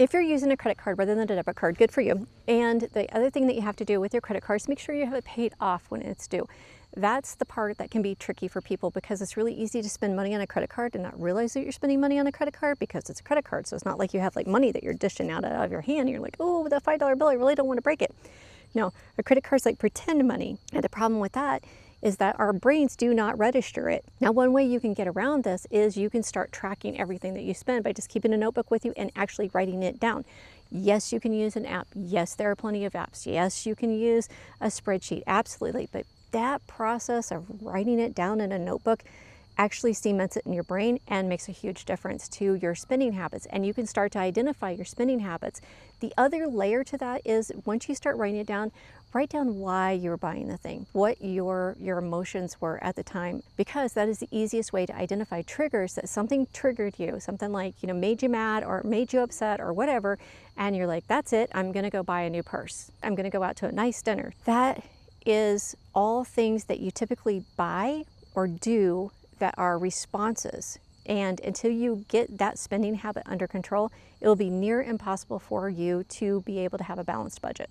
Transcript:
If you're using a credit card rather than a debit card, good for you. And the other thing that you have to do with your credit cards, make sure you have it paid off when it's due. That's the part that can be tricky for people because it's really easy to spend money on a credit card and not realize that you're spending money on a credit card because it's a credit card. So it's not like you have like money that you're dishing out of your hand and you're like, oh, that $5 bill, I really don't want to break it. No, a credit card's like pretend money. And the problem with that is that our brains do not register it. Now, one way you can get around this is you can start tracking everything that you spend by just keeping a notebook with you and actually writing it down. Yes, you can use an app. Yes, there are plenty of apps. Yes, you can use a spreadsheet, absolutely. But that process of writing it down in a notebook actually cements it in your brain and makes a huge difference to your spending habits. And you can start to identify your spending habits. The other layer to that is once you start writing it down, write down why you're buying the thing, what your emotions were at the time, because that is the easiest way to identify triggers that something triggered you, something like, made you mad or made you upset or whatever. And you're like, that's it, I'm gonna go buy a new purse. I'm gonna go out to a nice dinner. That is all things that you typically buy or do that are responses. And until you get that spending habit under control, it'll be near impossible for you to be able to have a balanced budget.